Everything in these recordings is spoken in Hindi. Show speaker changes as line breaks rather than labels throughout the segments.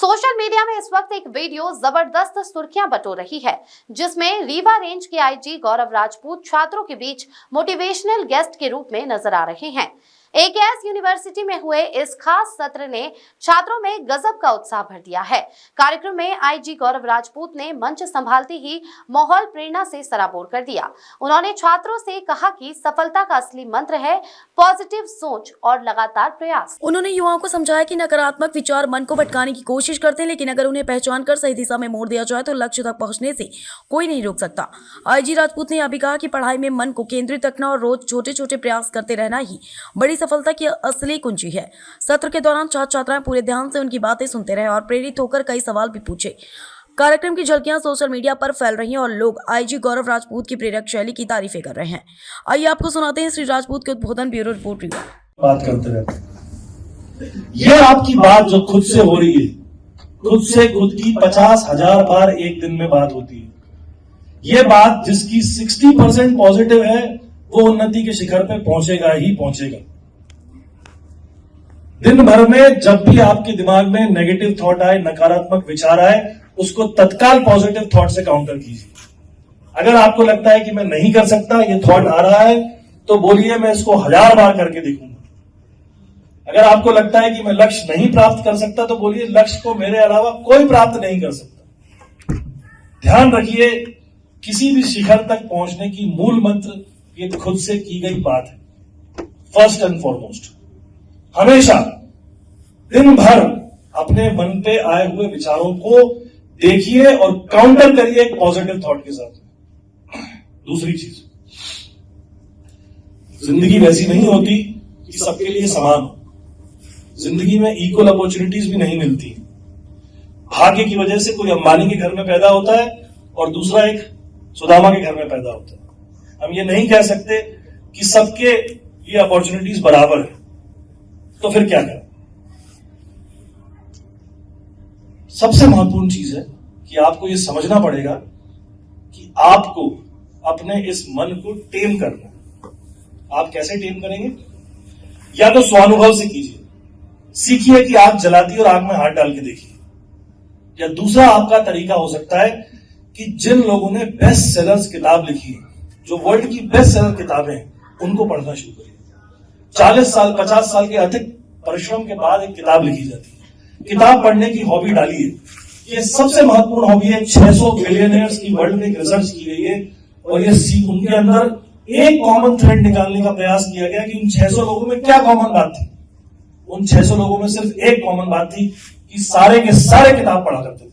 सोशल मीडिया में इस वक्त एक वीडियो जबरदस्त सुर्खियां बटोर रही है, जिसमें रीवा रेंज के आईजी गौरव राजपूत छात्रों के बीच मोटिवेशनल गेस्ट के रूप में नजर आ रहे हैं। एकेएस यूनिवर्सिटी में हुए इस खास सत्र ने छात्रों में गजब का उत्साह भर दिया है। कार्यक्रम में आईजी गौरव राजपूत ने मंच संभालते ही माहौल प्रेरणा से सराबोर कर दिया। उन्होंने छात्रों से कहा कि सफलता का असली मंत्र है पॉजिटिव सोच और लगातार प्रयास।
उन्होंने युवाओं को समझाया कि नकारात्मक विचार मन को भटकाने की कोशिश करते हैं, लेकिन अगर उन्हें पहचान कर सही दिशा में मोड़ दिया जाए तो लक्ष्य तक पहुंचने से कोई नहीं रोक सकता। आईजी राजपूत ने यह भी कहा कि पढ़ाई में मन को केंद्रित रखना और रोज छोटे छोटे प्रयास करते रहना ही बड़ी सफलता की असली कुंजी है। सत्र के दौरान छात्र छात्राएं पूरे ध्यान से उनकी बातें सुनते रहे और प्रेरित होकर कई सवाल भी पूछे। कार्यक्रम की झलकियां सोशल मीडिया पर फैल रही हैं और लोग आईजी गौरव राजपूत की प्रेरक शैली की तारीफें कर रहे हैं। आइए आपको सुनाते हैं श्री राजपूत के उद्बोधन। Bureau report Rewa.
बात करते रहते हैं। ये आपकी बात जो खुद से हो रही है, खुद से खुद की 50,000 बार एक दिन में बात होती है। ये बात जिसकी 60% पॉजिटिव है वो उन्नति के शिखर पे पहुंचेगा ही पहुंचेगा। दिन भर में जब भी आपके दिमाग में नेगेटिव थॉट आए, नकारात्मक विचार आए, उसको तत्काल पॉजिटिव थॉट से काउंटर कीजिए। अगर आपको लगता है कि मैं नहीं कर सकता, ये थॉट आ रहा है, तो बोलिए मैं इसको 1000 बार करके देखूंगा। अगर आपको लगता है कि मैं लक्ष्य नहीं प्राप्त कर सकता, तो बोलिए लक्ष्य को मेरे अलावा कोई प्राप्त नहीं कर सकता। ध्यान रखिए, किसी भी शिखर तक पहुंचने की मूल मंत्र ये खुद से की गई बात है। फर्स्ट एंड फॉरमोस्ट, हमेशा दिन भर अपने मन पे आए हुए विचारों को देखिए और काउंटर करिए एक पॉजिटिव थॉट के साथ। दूसरी चीज, जिंदगी वैसी नहीं होती कि सबके लिए समान हो। जिंदगी में इक्वल अपॉर्चुनिटीज भी नहीं मिलती। भाग्य की वजह से कोई अंबानी के घर में पैदा होता है और दूसरा एक सुदामा के घर में पैदा होता है। हम ये नहीं कह सकते कि सबके ये अपॉर्चुनिटीज बराबर है, तो फिर क्या करें? सबसे महत्वपूर्ण चीज है कि आपको यह समझना पड़ेगा कि आपको अपने इस मन को टेम करना है। आप कैसे टेम करेंगे? या तो स्वानुभव से कीजिए, सीखिए कि आग जलाती और आग में हाथ डाल के देखिए। या दूसरा आपका तरीका हो सकता है कि जिन लोगों ने बेस्ट सेलर्स किताब लिखी है, जो वर्ल्ड की बेस्ट सेलर किताबें हैं, उनको पढ़ना शुरू करिए। 40 साल 50 साल के अधिक परिश्रम के बाद एक किताब लिखी जाती है। किताब पढ़ने की हॉबी डालिए। ये सबसे महत्वपूर्ण हॉबी है। 600 बिलियनियर्स की वर्ल्ड में रिसर्च की गई है और ये उनके अंदर एक कॉमन थ्रेड निकालने का प्रयास किया गया कि उन 600 लोगों में क्या कॉमन बात थी। उन 600 लोगों में सिर्फ एक कॉमन बात थी कि सारे के सारे किताब पढ़ा करते थे,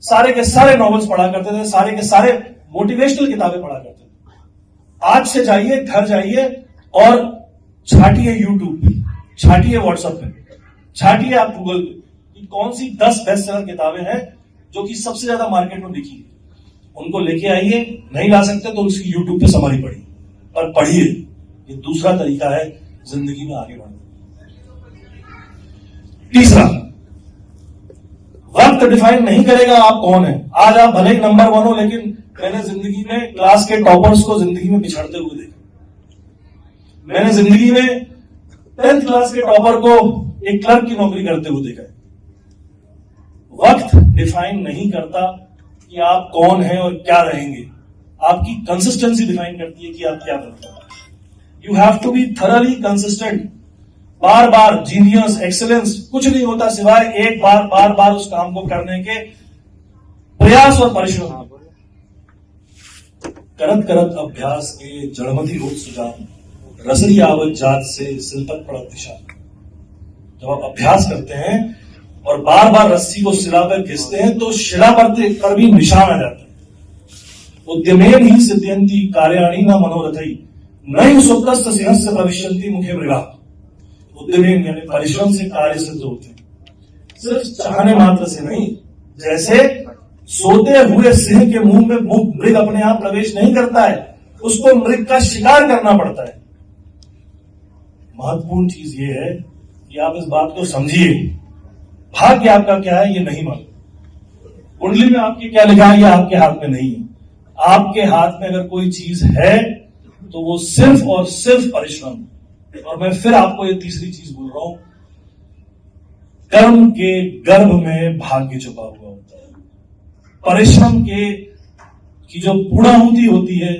सारे के सारे नॉवेल्स पढ़ा करते थे, सारे के सारे मोटिवेशनल किताबें पढ़ा करते थे। आज से जाइए, घर जाइए और छाटिए यूट्यूब पे, छाटिए व्हाट्सएप पे, छाटिए आप गूगल पे कि कौन सी 10 बेस्ट सेलर किताबें हैं जो कि सबसे ज्यादा मार्केट में बिकी है। उनको लेके आइए। नहीं ला सकते तो उसकी यूट्यूब पे समरी पढ़िए, पर पढ़िए। ये दूसरा तरीका है जिंदगी में आगे बढ़ने। तीसरा, वक्त डिफाइन नहीं करेगा आप कौन है। आज आप भले ही नंबर 1 हो, लेकिन मैंने जिंदगी में क्लास के टॉपर्स को जिंदगी में पिछड़ते हुए देखा। मैंने जिंदगी में 10th क्लास के टॉपर को एक क्लर्क की नौकरी करते हुए देखा है। वक्त डिफाइन नहीं करता कि आप कौन हैं और क्या रहेंगे। आपकी कंसिस्टेंसी डिफाइन करती है कि आप क्या बनते हैं। You have to be thoroughly consistent. बार बार जीनियस, एक्सेलेंस कुछ नहीं होता सिवाय एक बार बार बार उस काम को करने के प्रयास और परिश्रम। करत करत अभ्यास के जड़मति होत सुजान, रसरी आवत जात से सिलपत पड़त दिशा। जब आप अभ्यास करते हैं और बार बार रस्सी को शिला पर घिसते हैं तो शिला पर भी निशान आ जाता है। उद्यमेन ही सिद्ध्यंती कार्याणी न मनोरथई, नई सुप्तस्थ सिंहस्य भविष्यन्ति मुखे मृगा। उद्यमेन यानी परिश्रम से कार्य सिद्ध होते हैं, सिर्फ चाहने मात्र से नहीं। जैसे सोते हुए सिंह के मुंह में मृग अपने आप प्रवेश नहीं करता है, उसको मृग का शिकार करना पड़ता है। महत्वपूर्ण चीज ये है कि आप इस बात को समझिए। भाग्य आपका क्या है ये नहीं मालूम। कुंडली में आपके क्या लिखा है ये आपके हाथ में नहीं है। आपके हाथ में अगर कोई चीज है तो वो सिर्फ और सिर्फ परिश्रम। और मैं फिर आपको ये तीसरी चीज बोल रहा हूं, कर्म के गर्भ में भाग्य छुपा हुआ होता है। परिश्रम की जो पूर्णाहुति होती है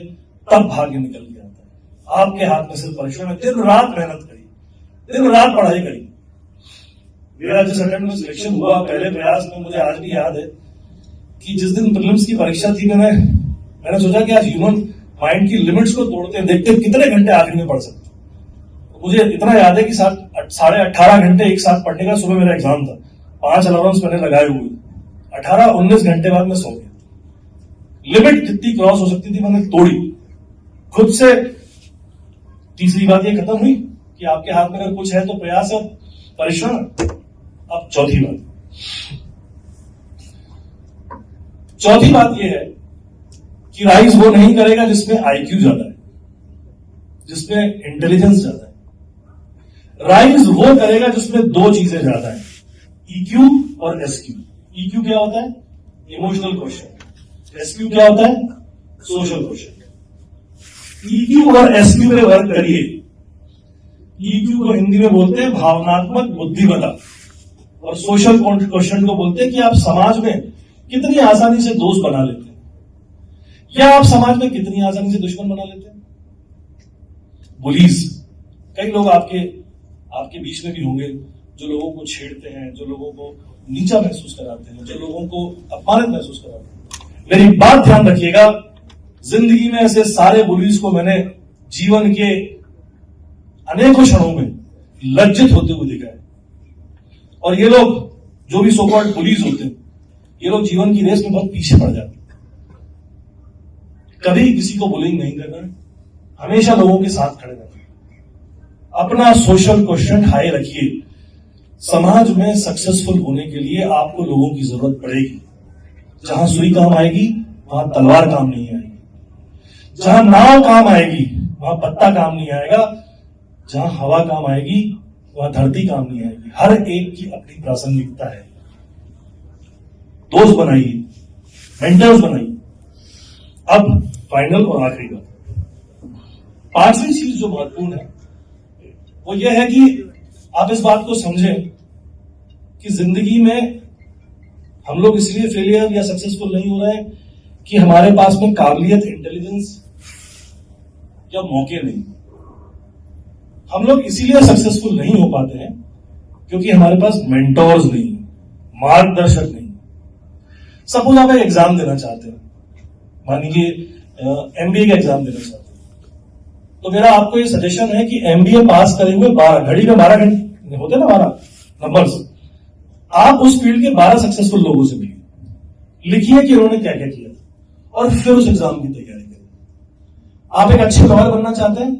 तब भाग्य निकल के आता है। आपके हाथ में सिर्फ परिश्रम है। दिन रात मेहनत करी, दिन रात पढ़ाई करी। मेरा जिस अटेम्प्ट में सिलेक्शन हुआ पहले प्रयास में, मुझे आज भी याद है कि जिस दिन प्रीलिम्स की परीक्षा थी, मैंने सोचा कि आज ह्यूमन माइंड की लिमिट्स को तोड़ते हैं, देखते हैं कितने घंटे आखिरी में पढ़ सकते। मुझे इतना याद है कि 18.5 घंटे एक साथ पढ़ने का, सुबह मेरा एग्जाम था, 5 अलार्म्स मैंने लगाए हुए, 18-19 घंटे बाद मैं सो गया। लिमिट जितनी क्रॉस हो सकती थी मैंने तोड़ी खुद से। तीसरी बात ये खत्म हुई कि आपके हाथ में अगर कुछ है तो प्रयास है, परिश्रम। अब चौथी बात यह है कि राइज वो नहीं करेगा जिसमें आईक्यू ज्यादा है, जिसमें इंटेलिजेंस ज्यादा है। राइज वो करेगा जिसमें 2 चीजें ज्यादा है, ईक्यू और एसक्यू। ईक्यू क्या होता है? Emotional question. एसक्यू क्या होता है? Social question. ईक्यू और एसक्यू पे वर्क करिए। ईक्यू को हिंदी में बोलते हैं भावनात्मक बुद्धिमत्ता, और सोशल क्वेश्चन को बोलते हैं कि आप समाज में कितनी आसानी से दोस्त बना लेते हैं, या आप समाज में कितनी आसानी से दुश्मन बना लेते हैं। बुलीज, कई लोग आपके बीच में भी होंगे जो लोगों को छेड़ते हैं, जो लोगों को नीचा महसूस कराते हैं, जो लोगों को अपमानित महसूस कराते हैं। मेरी बात ध्यान रखिएगा, जिंदगी में ऐसे सारे बुलीज को मैंने जीवन के अनेकों क्षणों में लज्जित होते हुए देखा है। और ये लोग जो भी सो कॉल्ड पुलिस होते हैं, ये लोग जीवन की रेस में बहुत पीछे पड़ जाते हैं। कभी किसी को बुलिंग नहीं करना है, हमेशा लोगों के साथ खड़े रहना है। अपना सोशल क्वेश्चन हाई रखिए। समाज में सक्सेसफुल होने के लिए आपको लोगों की जरूरत पड़ेगी। जहां सुई काम आएगी वहां तलवार काम नहीं आएगी। जहां नाव काम आएगी वहां पत्ता काम नहीं आएगा। जहां हवा काम आएगी वहां धरती काम नहीं आएगी। हर एक की अपनी प्रासंगिकता है। दोस्त बनाइए, मेंटर्स बनाइए। अब फाइनल और आखिरी बात, 5वीं चीज जो महत्वपूर्ण है वो ये है कि आप इस बात को समझें कि जिंदगी में हम लोग इसलिए फेलियर या सक्सेसफुल नहीं हो रहे हैं कि हमारे पास में काबिलियत, इंटेलिजेंस या मौके नहीं। हम लोग इसीलिए सक्सेसफुल नहीं हो पाते हैं क्योंकि हमारे पास मेंटोर्स नहीं, मार्गदर्शक नहीं। सपोज आप एक एग्जाम देना चाहते हैं, मान लीजिए एमबीए का एग्जाम देना चाहते हैं, तो मेरा आपको ये सजेशन है कि एमबीए पास करे हुए 12 घड़ी में 12 घंटे होते ना 12 नंबर्स, आप उस फील्ड के 12 सक्सेसफुल लोगों से मिलिए, लिखिए कि उन्होंने क्या क्या किया और फिर उस एग्जाम की तैयारी करें। आप एक अच्छे लॉयर बनना चाहते हैं,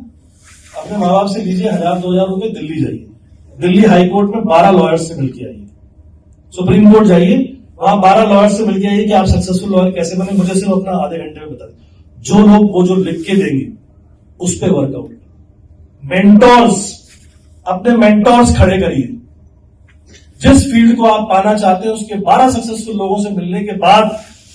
अपने माँ बाप से लीजिए 1000-2000 रुपए, दिल्ली जाइए, दिल्ली हाई कोर्ट में 12 लॉयर्स से मिलकर आइए, सुप्रीम कोर्ट जाइए, वहां 12 लॉयर्स से मिलकर आइए कि आप सक्सेसफुल लॉयर कैसे बने, मुझे सिर्फ अपना आधे घंटे में बता दें। जो लोग वो जो लिख के देंगे उस पर वर्कआउट। मेंटोर्स, अपने मेंटोर्स खड़े करिए। जिस फील्ड को आप पाना चाहते हैं उसके 12 सक्सेसफुल लोगों से मिलने के बाद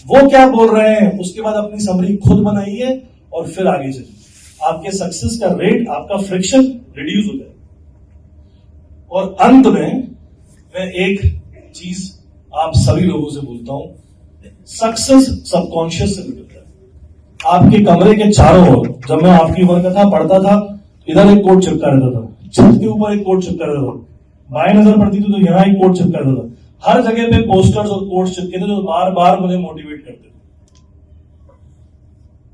वो क्या बोल रहे हैं उसके बाद अपनी समरी खुद बनाइए और फिर आगे चलिए। आपके सक्सेस का रेट, आपका फ्रिक्शन रिड्यूस हो जाए। और अंत में मैं एक चीज आप सभी लोगों से बोलता हूं, सक्सेस सबकॉन्शियस से निकलता है। आपके कमरे के चारों ओर, जब मैं आपकी उम्र का था, पढ़ता था, इधर एक कोट चिपका रहता था, छत के ऊपर एक कोट चिपका रहता था, बाएं नजर पड़ती थी तो यहां एक कोट चिपका रहता था। हर जगह पे पोस्टर्स और कोट्स चिपके थे जो बार बार मुझे मोटिवेट करते थे।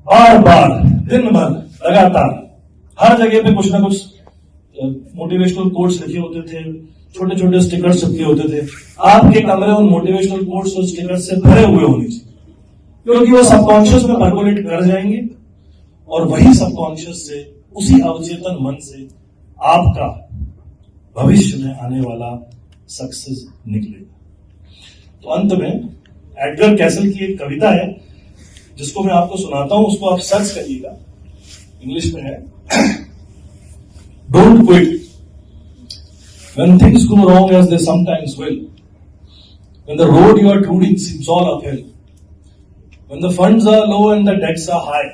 बार बार, दिन भर, लगातार हर जगह पे कुछ ना कुछ मोटिवेशनल कोट्स लिखे होते थे, छोटे छोटे स्टिकर्स चिपके होते थे। आपके कमरे उन मोटिवेशनल कोट्स और स्टिकर्स से भरे हुए होने चाहिए, क्योंकि वो सबकॉन्शियस में परकोलेट कर जाएंगे और वही सबकॉन्शियस से, उसी अवचेतन मन से आपका भविष्य में आने वाला सक्सेस निकलेगा। तो अंत में एडगर कैसल की एक कविता है जिसको मैं आपको सुनाता हूं, उसको आप सर्च करिएगा, इंग्लिश में है। Don't quit when things go wrong as they sometimes will, when the road you are touring seems all uphill, when the funds are low and the debts are high,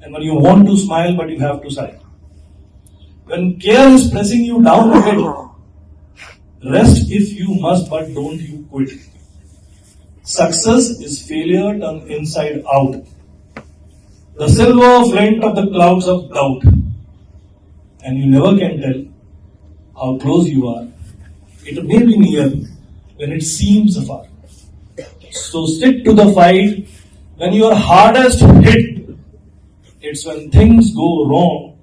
and when you want to smile but you have to sigh, when care is pressing you down a bit, Rest if you must, but don't you quit. Success is failure turned inside out. The silver flint of the clouds of doubt. And you never can tell how close you are. It may be near when it seems afar. So stick to the fight when you are hardest hit. It's when things go wrong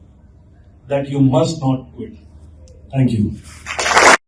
that you must not quit. Thank you.